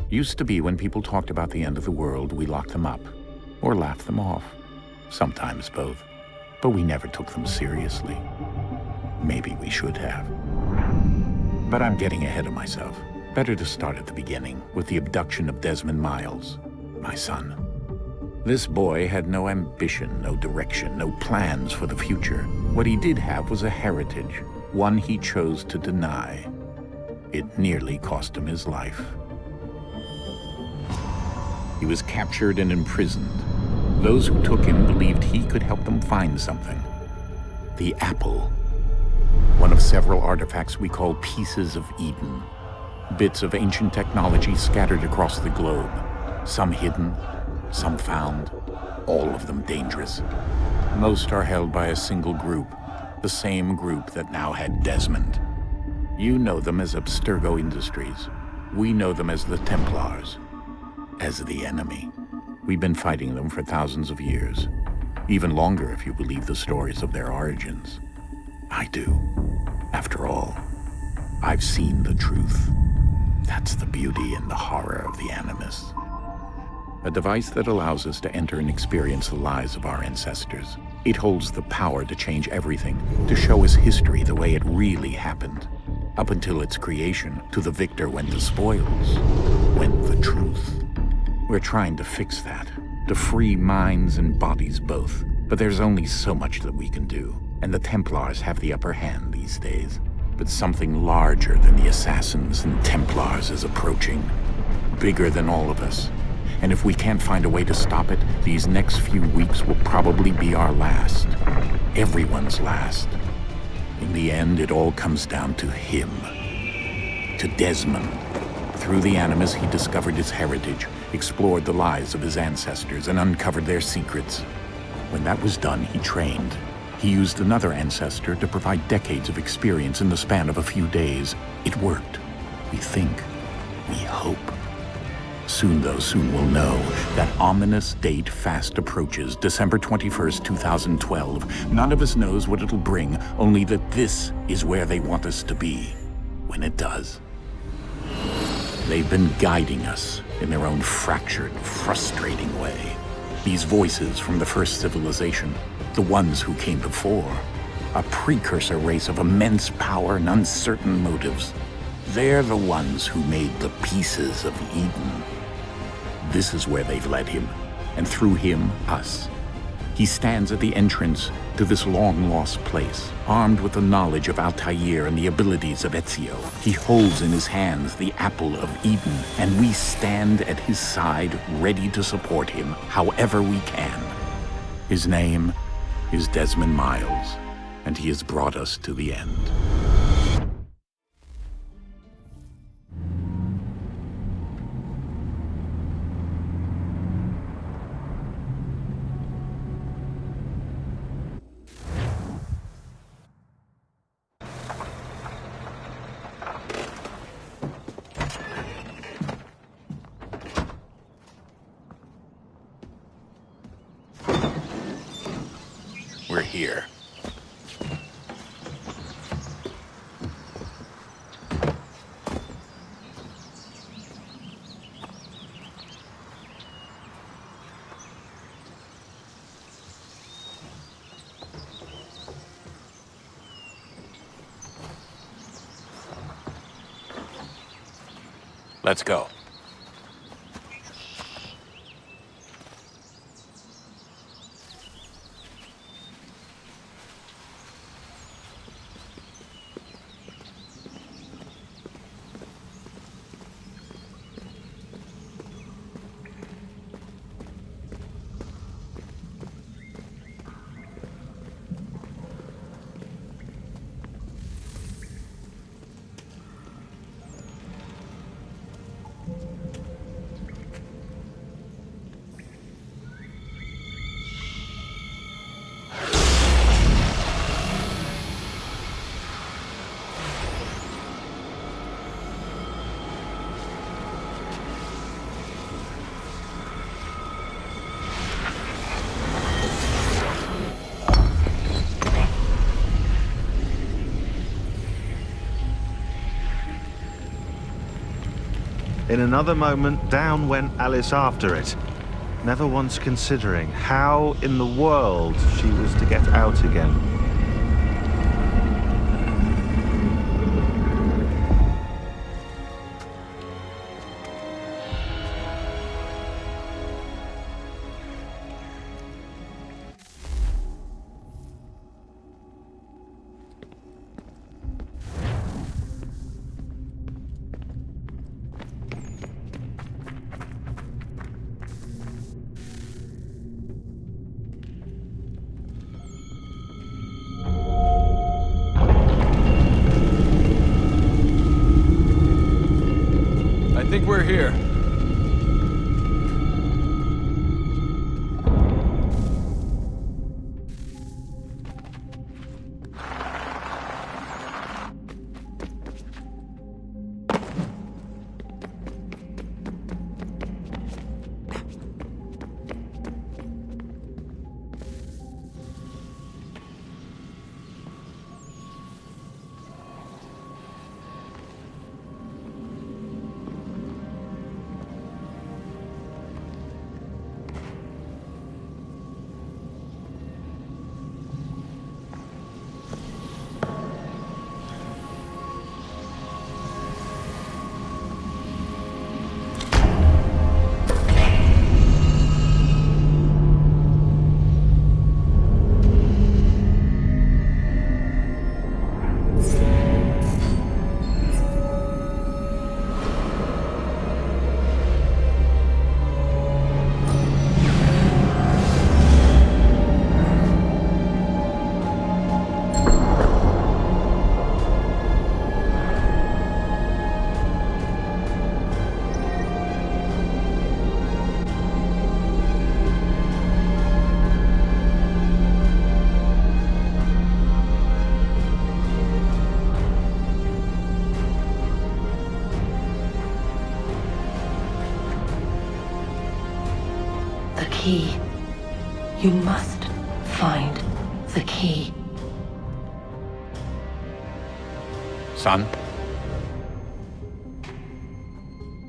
Used to be when people talked about the end of the world, we locked them up, or laughed them off. Sometimes both. But we never took them seriously. Maybe we should have. But I'm getting ahead of myself. Better to start at the beginning, with the abduction of Desmond Miles, my son. This boy had no ambition, no direction, no plans for the future. What he did have was a heritage, one he chose to deny. It nearly cost him his life. He was captured and imprisoned. Those who took him believed he could help them find something. The apple. One of several artifacts we call pieces of Eden. Bits of ancient technology scattered across the globe. Some hidden, some found, all of them dangerous. Most are held by a single group, the same group that now had Desmond. You know them as Abstergo Industries. We know them as the Templars, as the enemy. We've been fighting them for thousands of years, even longer if you believe the stories of their origins. I do. After all, I've seen the truth. That's the beauty and the horror of the Animus. A device that allows us to enter and experience the lives of our ancestors. It holds the power to change everything, to show us history the way it really happened. Up until its creation, to the victor went the spoils, went the truth. We're trying to fix that, to free minds and bodies both. But there's only so much that we can do, and the Templars have the upper hand these days. But something larger than the Assassins and Templars is approaching, bigger than all of us. And if we can't find a way to stop it, these next few weeks will probably be our last. Everyone's last. In the end, it all comes down to him. To Desmond. Through the Animus, he discovered his heritage, explored the lives of his ancestors, and uncovered their secrets. When that was done, he trained. He used another ancestor to provide decades of experience in the span of a few days. It worked. We think. We hope. Soon, though, soon we'll know. That ominous date fast approaches, December 21st, 2012. None of us knows what it'll bring, only that this is where they want us to be, when it does. They've been guiding us in their own fractured, frustrating way. These voices from the first civilization, the ones who came before, a precursor race of immense power and uncertain motives. They're the ones who made the pieces of Eden. This is where they've led him, and through him, us. He stands at the entrance to this long-lost place, armed with the knowledge of Altair and the abilities of Ezio. He holds in his hands the apple of Eden, and we stand at his side, ready to support him however we can. His name is Desmond Miles, and he has brought us to the end. We're here. Let's go. In another moment, down went Alice after it, never once considering how in the world she was to get out again. I think we're here. The key. You must find the key. Son?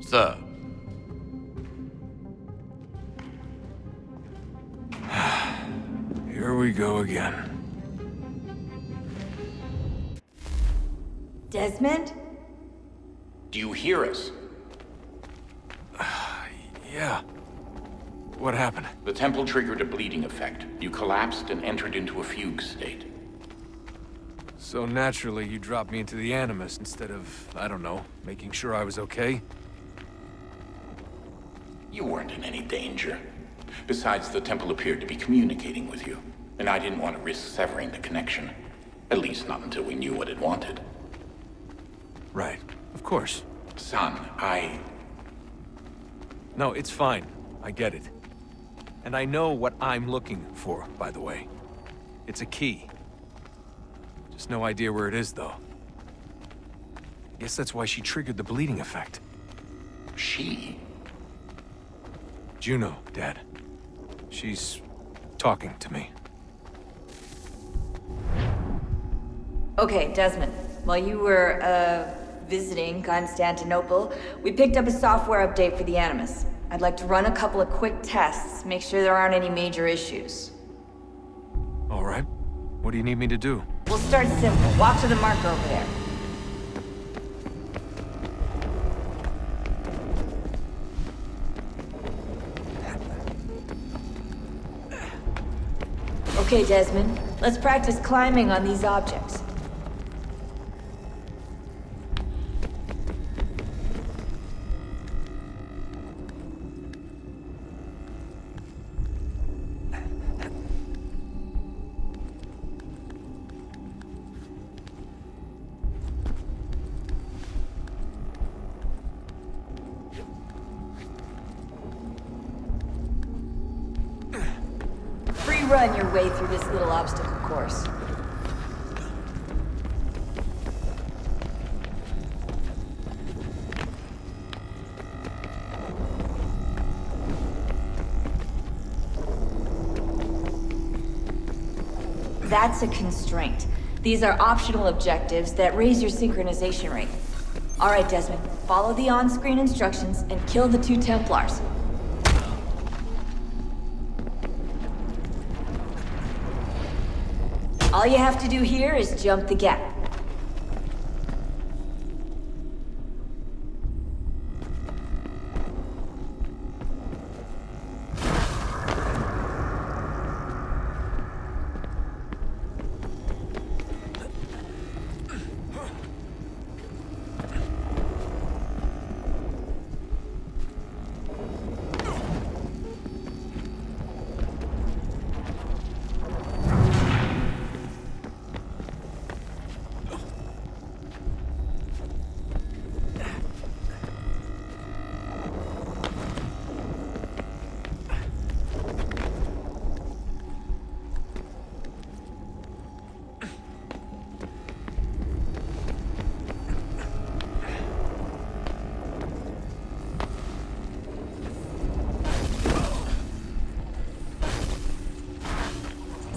Sir. Here we go again. Desmond? Do you hear us? Yeah. What happened? The temple triggered a bleeding effect. You collapsed and entered into a fugue state. So naturally, you dropped me into the Animus instead of, I don't know, making sure I was okay? You weren't in any danger. Besides, the temple appeared to be communicating with you, and I didn't want to risk severing the connection. At least not until we knew what it wanted. Right. Of course. Son, No, it's fine. I get it. And I know what I'm looking for, by the way. It's a key. Just no idea where it is, though. I guess that's why she triggered the bleeding effect. She? Juno, Dad. She's talking to me. Okay, Desmond. While you were, visiting Constantinople, we picked up a software update for the Animus. I'd like to run a couple of quick tests, make sure there aren't any major issues. All right. What do you need me to do? We'll start simple. Walk to the marker over there. Okay, Desmond. Let's practice climbing on these objects. Run your way through this little obstacle course. That's a constraint. These are optional objectives that raise your synchronization rate. All right, Desmond. Follow the on-screen instructions and kill the 2 Templars. All you have to do here is jump the gap.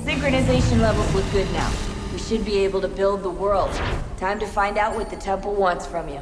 Synchronization levels look good now. We should be able to build the world. Time to find out what the temple wants from you.